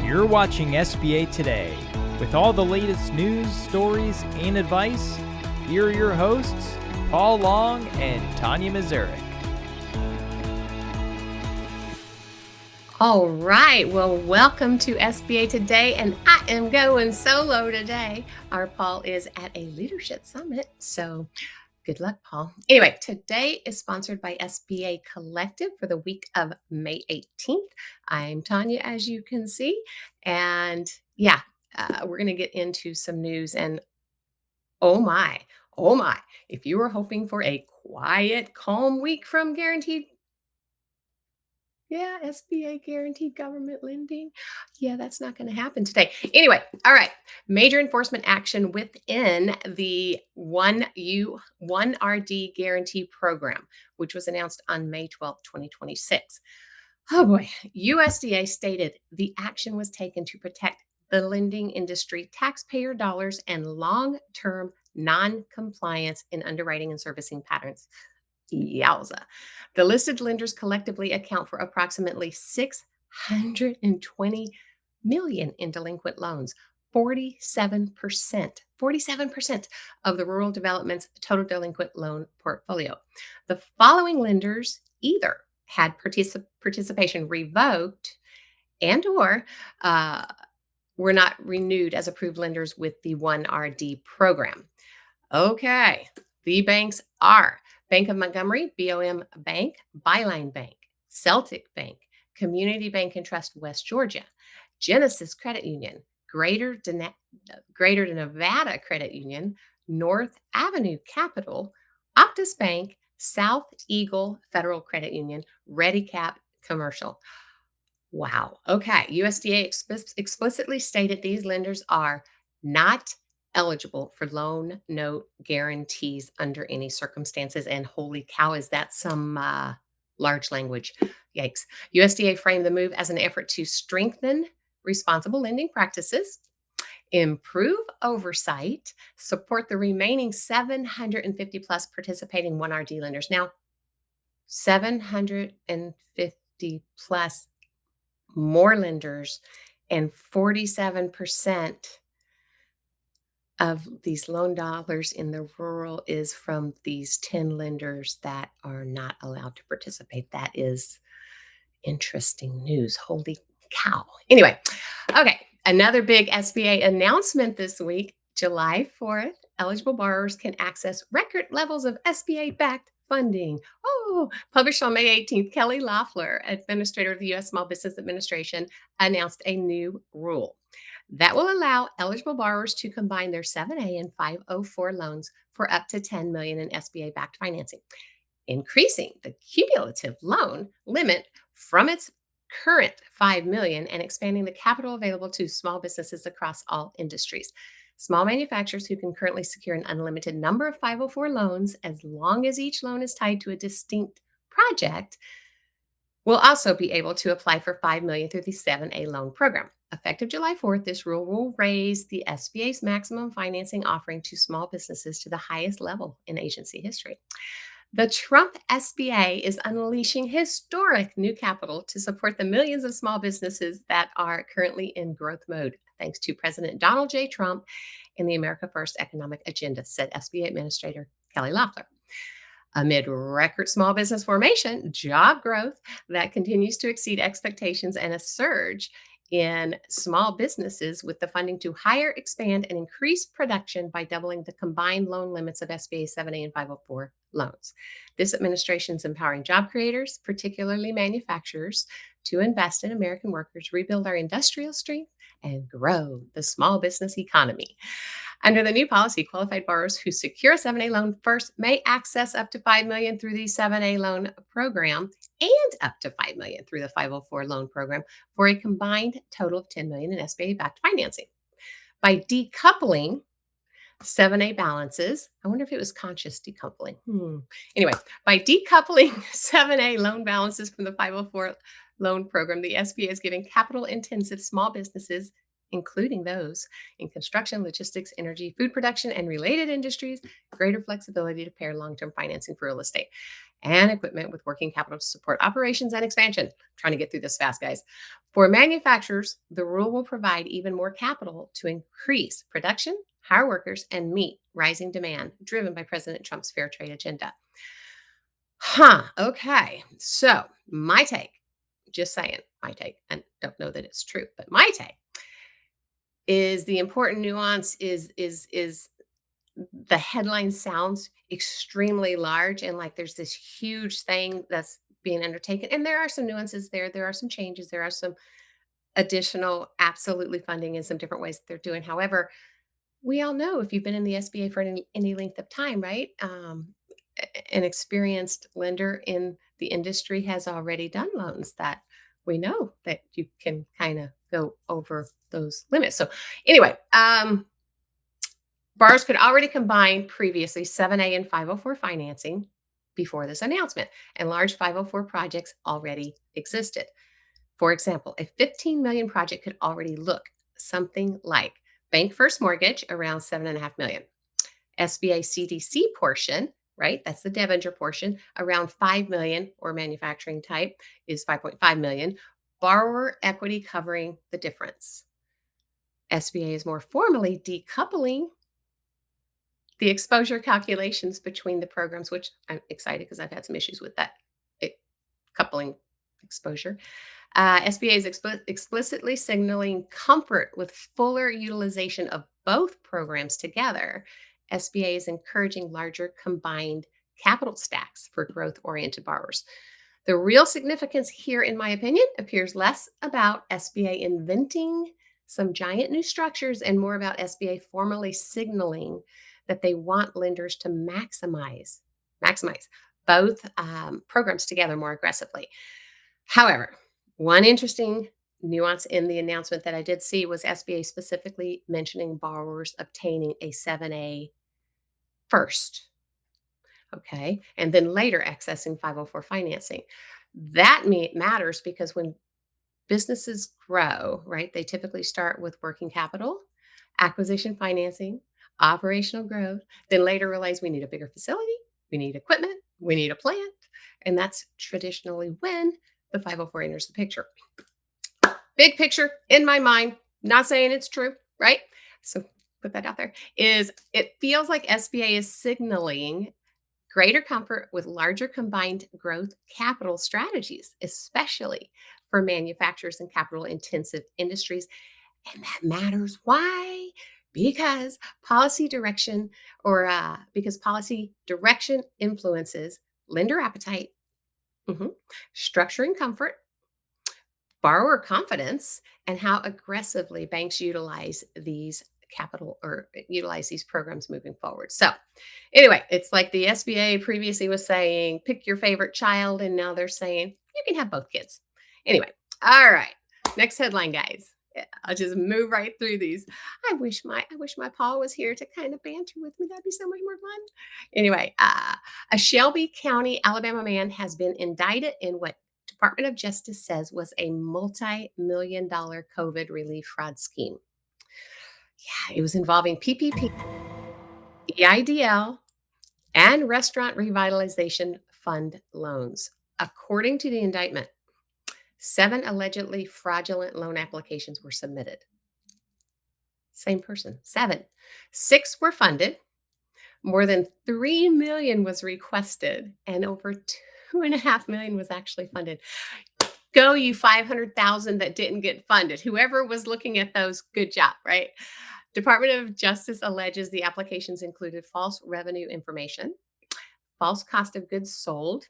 You're watching SBA Today. With all the latest news, stories, and advice, here are your hosts, Paul Long and Tonya Mazurek. All right. Well, welcome to SBA Today, and I am going solo today. Our Paul is at a leadership summit, so good luck, Paul. Anyway, today is sponsored by SBA Collective for the week of May 18th. I'm Tonya, as you can see, and we're going to get into some news. And oh my, if you were hoping for a quiet, calm week from Guaranteed. Yeah, SBA guaranteed government lending. Yeah, that's not going to happen today. Anyway, all right. Major enforcement action within the 1RD guarantee program, which was announced on May 12th, 2026. Oh boy. USDA stated the action was taken to protect the lending industry, taxpayer dollars, and long-term non-compliance in underwriting and servicing patterns. Yowza. The listed lenders collectively account for approximately $620 million in delinquent loans, 47% of the rural development's total delinquent loan portfolio. The following lenders either had participation revoked and or were not renewed as approved lenders with the 1RD program. Okay, the banks are Bank of Montgomery, BOM Bank, Byline Bank, Celtic Bank, Community Bank and Trust West Georgia, Genesis Credit Union, Greater Nevada Credit Union, North Avenue Capital, Optus Bank, South Eagle Federal Credit Union, ReadyCap Commercial. Wow. Okay. USDA explicitly stated these lenders are not eligible for loan note guarantees under any circumstances. And holy cow, is that some large language? Yikes. USDA framed the move as an effort to strengthen responsible lending practices, improve oversight, support the remaining 750 plus participating 1RD lenders. Now, 750 plus more lenders, and 47% of these loan dollars in the rural is from these 10 lenders that are not allowed to participate. That is interesting news. Holy cow. Anyway, okay. Another big SBA announcement this week, July 4th, eligible borrowers can access record levels of SBA-backed funding. Oh, published on May 18th, Kelly Loeffler, administrator of the U.S. Small Business Administration, announced a new rule that will allow eligible borrowers to combine their 7A and 504 loans for up to $10 million in SBA-backed financing, increasing the cumulative loan limit from its current $5 million and expanding the capital available to small businesses across all industries. Small manufacturers who can currently secure an unlimited number of 504 loans, as long as each loan is tied to a distinct project, will also be able to apply for $5 million through the 7A loan program. Effective July 4th, this rule will raise the SBA's maximum financing offering to small businesses to the highest level in agency history. The Trump SBA is unleashing historic new capital to support the millions of small businesses that are currently in growth mode, thanks to President Donald J. Trump and the America First economic agenda, said SBA Administrator Kelly Loeffler. Amid record small business formation, job growth that continues to exceed expectations, and a surge in small businesses with the funding to hire, expand, and increase production by doubling the combined loan limits of SBA 7A and 504 loans. This administration is empowering job creators, particularly manufacturers, to invest in American workers, rebuild our industrial strength, and grow the small business economy. Under the new policy, qualified borrowers who secure a 7A loan first may access up to $5 million through the 7A loan program and up to $5 million through the 504 loan program for a combined total of $10 million in SBA-backed financing. By decoupling 7A balances, I wonder if it was conscious decoupling. Anyway, by decoupling 7A loan balances from the 504 loan program, the SBA is giving capital-intensive small businesses, including those in construction, logistics, energy, food production, and related industries, greater flexibility to pair long-term financing for real estate. and equipment with working capital to support operations and expansion. I'm trying to get through this fast, guys. For manufacturers, the rule will provide even more capital to increase production, hire workers, and meet rising demand driven by President Trump's fair trade agenda. Okay. So, my take, just saying, my take, and don't know that it's true, but my take is the important nuance is the headline sounds extremely large and like there's this huge thing that's being undertaken, and there are some nuances there. There are some changes. There are some additional absolutely funding in some different ways that they're doing. However, we all know if you've been in the SBA for any length of time, right? An experienced lender in the industry has already done loans that we know that you can kind of go over those limits. So anyway, borrowers could already combine previously 7A and 504 financing before this announcement, and large 504 projects already existed. For example, a 15 million project could already look something like Bank First Mortgage around 7.5 million. SBA CDC portion, right? That's the debenture portion, around 5 million, or manufacturing type is 5.5 million. Borrower equity covering the difference. SBA is more formally decoupling the exposure calculations between the programs, which I'm excited because I've had some issues with that coupling exposure. SBA is explicitly signaling comfort with fuller utilization of both programs together. SBA is encouraging larger combined capital stacks for growth-oriented borrowers. The real significance here, in my opinion, appears less about SBA inventing some giant new structures and more about SBA formally signaling that they want lenders to maximize both programs together more aggressively. However, one interesting nuance in the announcement that I did see was SBA specifically mentioning borrowers obtaining a 7A first, okay, and then later accessing 504 financing. That matters because when businesses grow, right, they typically start with working capital, acquisition financing, operational growth, then later realize we need a bigger facility, we need equipment, we need a plant, and that's traditionally when the 504 enters the picture. Big picture in my mind, not saying it's true, right? So put that out there, is it feels like SBA is signaling greater comfort with larger combined growth capital strategies, especially for manufacturers and capital intensive industries. And that matters. Why? Because policy direction influences lender appetite, structuring comfort, borrower confidence, and how aggressively banks utilize these programs moving forward. So anyway, it's like the SBA previously was saying, pick your favorite child, and now they're saying you can have both kids. Anyway, all right. Next headline, guys. I'll just move right through these. I wish my Paul was here to kind of banter with me. That'd be so much more fun. Anyway, a Shelby County, Alabama man has been indicted in what Department of Justice says was a multi-million-dollar COVID relief fraud scheme. Yeah, it was involving PPP, EIDL, and Restaurant Revitalization Fund loans. According to the indictment, 7 allegedly fraudulent loan applications were submitted. Same person, 7. 6 were funded. More than $3 million was requested, and over $2.5 million was actually funded. Go, you 500,000 that didn't get funded. Whoever was looking at those, good job, right? Department of Justice alleges the applications included false revenue information, false cost of goods sold,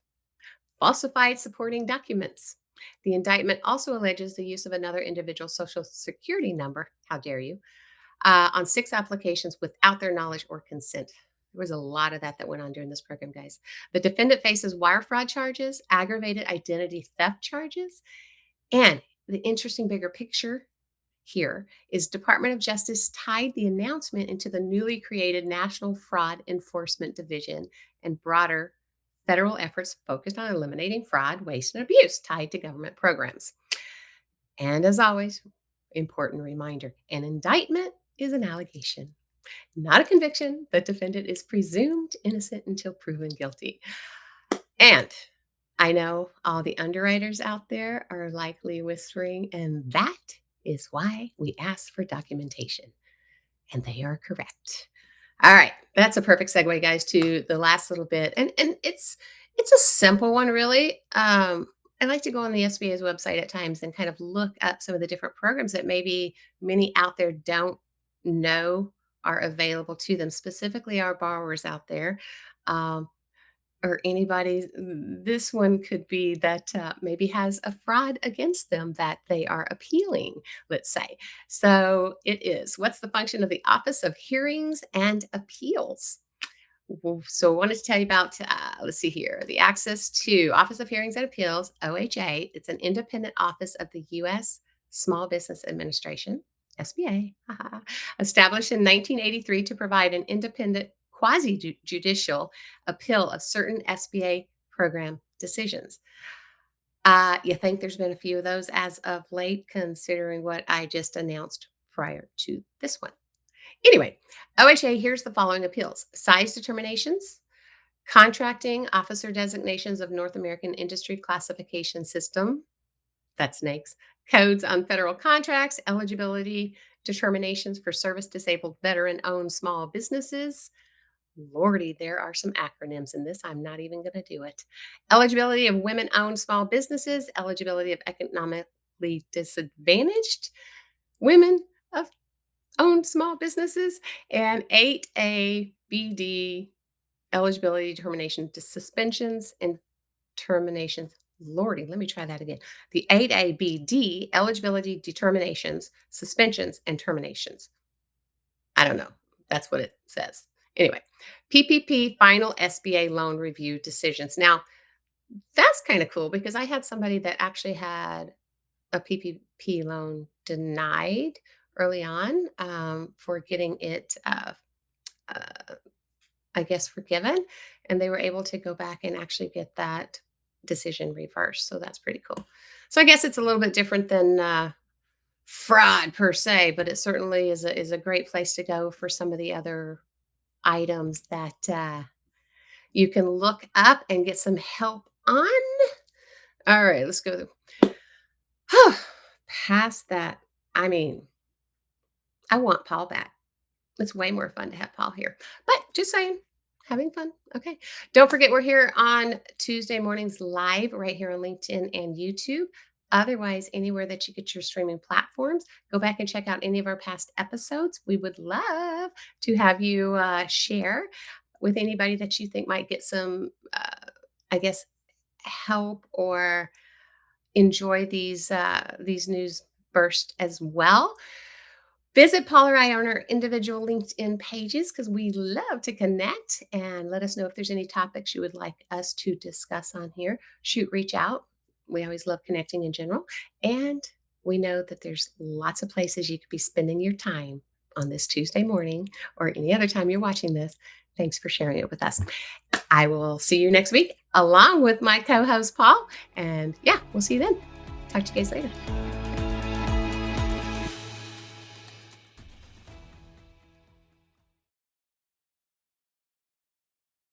falsified supporting documents. The indictment also alleges the use of another individual's social security number, how dare you, on 6 applications without their knowledge or consent. There was a lot of that went on during this program, guys. The defendant faces wire fraud charges, aggravated identity theft charges, and the interesting bigger picture here is Department of Justice tied the announcement into the newly created National Fraud Enforcement Division and broader federal efforts focused on eliminating fraud, waste, and abuse tied to government programs. And as always, important reminder, an indictment is an allegation, not a conviction. The defendant is presumed innocent until proven guilty. And I know all the underwriters out there are likely whispering, and that is why we ask for documentation. And they are correct. All right, that's a perfect segue, guys, to the last little bit, and it's a simple one, really. I like to go on the SBA's website at times and kind of look up some of the different programs that maybe many out there don't know are available to them, specifically our borrowers out there. Um, or anybody, this one could be that maybe has a fraud against them that they are appealing, let's say. So it is, what's the function of the Office of Hearings and Appeals? So I wanted to tell you about, let's see here, the access to Office of Hearings and Appeals, OHA. It's an independent office of the U.S. Small Business Administration, SBA, established in 1983 to provide an independent quasi-judicial appeal of certain SBA program decisions. You think there's been a few of those as of late, considering what I just announced prior to this one. Anyway, OHA here's the following appeals: size determinations, contracting officer designations of North American Industry Classification System, that's NAICS, codes on federal contracts, eligibility determinations for service disabled veteran owned small businesses. Lordy, there are some acronyms in this. I'm not even going to do it. Eligibility of women owned small businesses, eligibility of economically disadvantaged women of owned small businesses, and 8A BD eligibility determination to suspensions and terminations. Lordy, let me try that again. The 8A BD eligibility determinations, suspensions, and terminations. I don't know. That's what it says. Anyway, PPP final SBA loan review decisions. Now, that's kind of cool because I had somebody that actually had a PPP loan denied early on for getting it, uh, I guess, forgiven. And they were able to go back and actually get that decision reversed. So that's pretty cool. So I guess it's a little bit different than fraud per se, but it certainly is a great place to go for some of the other items that you can look up and get some help on. All right, let's go past that. I mean, I want Paul back. It's way more fun to have Paul here. But just saying, having fun. Okay. Don't forget, we're here on Tuesday mornings live right here on LinkedIn and YouTube. Otherwise, anywhere that you get your streaming platforms, go back and check out any of our past episodes. We would love to have you share with anybody that you think might get some, I guess, help or enjoy these news bursts as well. Visit Paul or I on our individual LinkedIn pages because we love to connect, and let us know if there's any topics you would like us to discuss on here. Shoot, reach out. We always love connecting in general. And we know that there's lots of places you could be spending your time on this Tuesday morning or any other time you're watching this. Thanks for sharing it with us. I will see you next week along with my co host, Paul. And yeah, we'll see you then. Talk to you guys later.